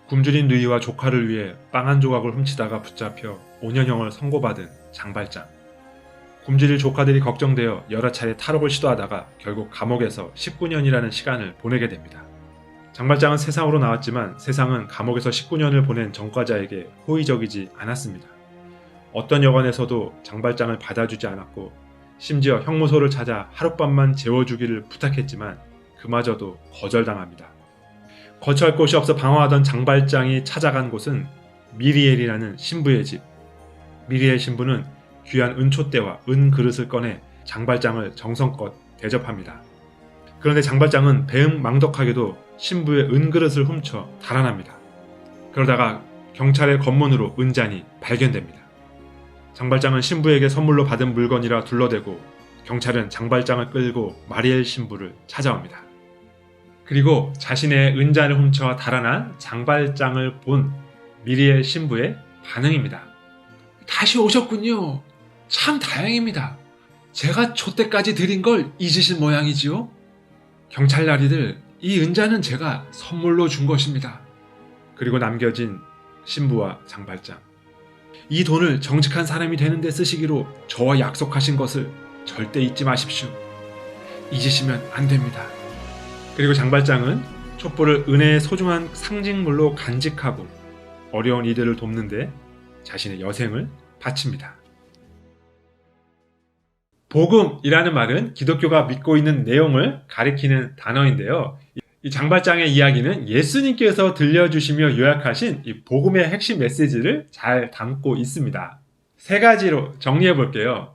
굶주린 누이와 조카를 위해 빵 한 조각을 훔치다가 붙잡혀 5년형을 선고받은 장발장. 굶주릴 조카들이 걱정되어 여러 차례 탈옥을 시도하다가 결국 감옥에서 19년이라는 시간을 보내게 됩니다. 장발장은 세상으로 나왔지만 세상은 감옥에서 19년을 보낸 전과자에게 호의적이지 않았습니다. 어떤 여관에서도 장발장을 받아주지 않았고 심지어 형무소를 찾아 하룻밤만 재워주기를 부탁했지만 그마저도 거절당합니다. 거처할 곳이 없어 방황하던 장발장이 찾아간 곳은 미리엘이라는 신부의 집. 미리엘 신부는 귀한 은촛대와 은그릇을 꺼내 장발장을 정성껏 대접합니다. 그런데 장발장은 배은망덕하게도 신부의 은그릇을 훔쳐 달아납니다. 그러다가 경찰의 검문으로 은잔이 발견됩니다. 장발장은 신부에게 선물로 받은 물건이라 둘러대고 경찰은 장발장을 끌고 마리엘 신부를 찾아옵니다. 그리고 자신의 은잔을 훔쳐 달아난 장발장을 본 미리엘 신부의 반응입니다. 다시 오셨군요. 참 다행입니다. 제가 촛대까지 드린 걸 잊으신 모양이지요? 경찰나리들, 이 은자는 제가 선물로 준 것입니다. 그리고 남겨진 신부와 장발장. 이 돈을 정직한 사람이 되는 데 쓰시기로 저와 약속하신 것을 절대 잊지 마십시오. 잊으시면 안 됩니다. 그리고 장발장은 촛불을 은혜의 소중한 상징물로 간직하고 어려운 이들을 돕는데 자신의 여생을 바칩니다. 복음이라는 말은 기독교가 믿고 있는 내용을 가리키는 단어인데요. 이 장발장의 이야기는 예수님께서 들려주시며 요약하신 이 복음의 핵심 메시지를 잘 담고 있습니다. 세 가지로 정리해 볼게요.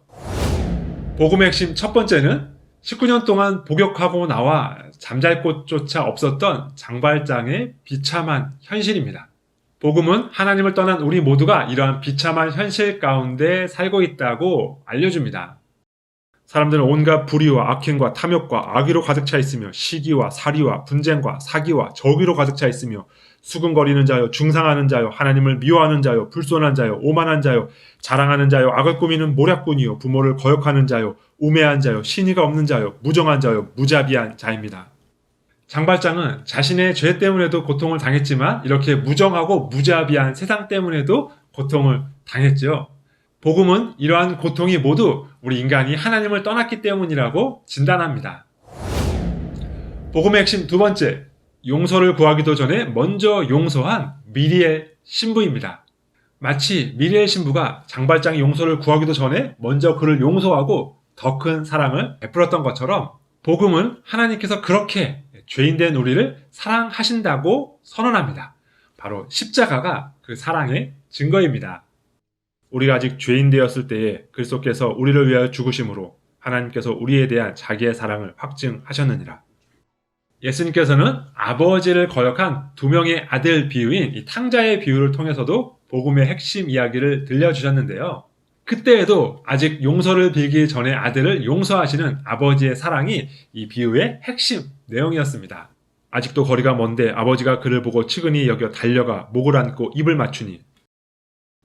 복음의 핵심 첫 번째는 19년 동안 복역하고 나와 잠잘 곳조차 없었던 장발장의 비참한 현실입니다. 복음은 하나님을 떠난 우리 모두가 이러한 비참한 현실 가운데 살고 있다고 알려줍니다. 사람들은 온갖 불의와 악행과 탐욕과 악의로 가득 차 있으며 시기와 살이와 분쟁과 사기와 저기로 가득 차 있으며 수근거리는 자요, 중상하는 자요, 하나님을 미워하는 자요, 불손한 자요, 오만한 자요, 자랑하는 자요, 악을 꾸미는 모략꾼이요, 부모를 거역하는 자요, 우매한 자요, 신의가 없는 자요, 무정한 자요, 무자비한 자입니다. 장발장은 자신의 죄 때문에도 고통을 당했지만 이렇게 무정하고 무자비한 세상 때문에도 고통을 당했죠. 복음은 이러한 고통이 모두 우리 인간이 하나님을 떠났기 때문이라고 진단합니다. 복음의 핵심 두 번째, 용서를 구하기도 전에 먼저 용서한 미리엘 신부입니다. 마치 미리엘 신부가 장발장이 용서를 구하기도 전에 먼저 그를 용서하고 더 큰 사랑을 베풀었던 것처럼 복음은 하나님께서 그렇게 죄인된 우리를 사랑하신다고 선언합니다. 바로 십자가가 그 사랑의 증거입니다. 우리가 아직 죄인 되었을 때에 그리스도께서 우리를 위하여 죽으심으로 하나님께서 우리에 대한 자기의 사랑을 확증하셨느니라. 예수님께서는 아버지를 거역한 두 명의 아들 비유인 이 탕자의 비유를 통해서도 복음의 핵심 이야기를 들려주셨는데요. 그때에도 아직 용서를 빌기 전에 아들을 용서하시는 아버지의 사랑이 이 비유의 핵심 내용이었습니다. 아직도 거리가 먼데 아버지가 그를 보고 측은히 여겨 달려가 목을 안고 입을 맞추니,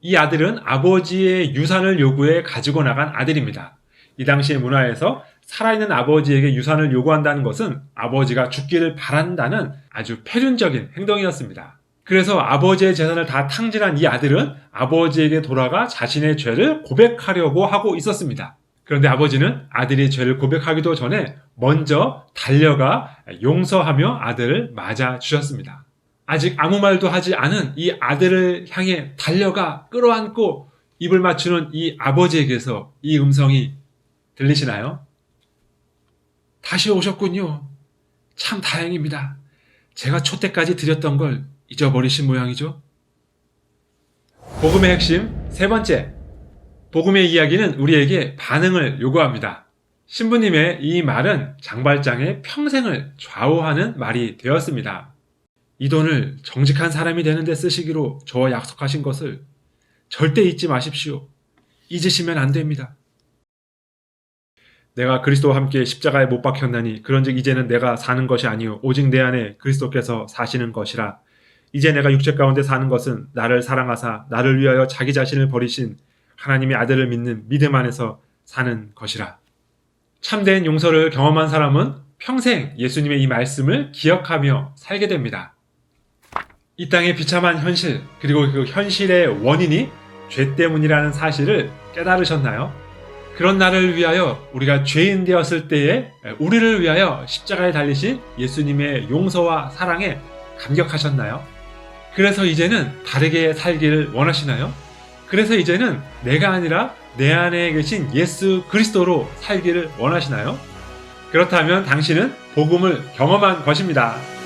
이 아들은 아버지의 유산을 요구해 가지고 나간 아들입니다. 이 당시의 문화에서 살아있는 아버지에게 유산을 요구한다는 것은 아버지가 죽기를 바란다는 아주 패륜적인 행동이었습니다. 그래서 아버지의 재산을 다 탕진한 이 아들은 아버지에게 돌아가 자신의 죄를 고백하려고 하고 있었습니다. 그런데 아버지는 아들이 죄를 고백하기도 전에 먼저 달려가 용서하며 아들을 맞아 주셨습니다. 아직 아무 말도 하지 않은 이 아들을 향해 달려가 끌어안고 입을 맞추는 이 아버지에게서 이 음성이 들리시나요? 다시 오셨군요. 참 다행입니다. 제가 촛대까지 드렸던 걸 잊어버리신 모양이죠? 복음의 핵심 세 번째, 복음의 이야기는 우리에게 반응을 요구합니다. 신부님의 이 말은 장발장의 평생을 좌우하는 말이 되었습니다. 이 돈을 정직한 사람이 되는 데 쓰시기로 저와 약속하신 것을 절대 잊지 마십시오. 잊으시면 안 됩니다. 내가 그리스도와 함께 십자가에 못 박혔나니 그런즉 이제는 내가 사는 것이 아니요 오직 내 안에 그리스도께서 사시는 것이라. 이제 내가 육체 가운데 사는 것은 나를 사랑하사 나를 위하여 자기 자신을 버리신 하나님의 아들을 믿는 믿음 안에서 사는 것이라. 참된 용서를 경험한 사람은 평생 예수님의 이 말씀을 기억하며 살게 됩니다. 이 땅의 비참한 현실, 그리고 그 현실의 원인이 죄 때문이라는 사실을 깨달으셨나요? 그런 나를 위하여 우리가 죄인 되었을 때에 우리를 위하여 십자가에 달리신 예수님의 용서와 사랑에 감격하셨나요? 그래서 이제는 다르게 살기를 원하시나요? 그래서 이제는 내가 아니라 내 안에 계신 예수 그리스도로 살기를 원하시나요? 그렇다면 당신은 복음을 경험한 것입니다.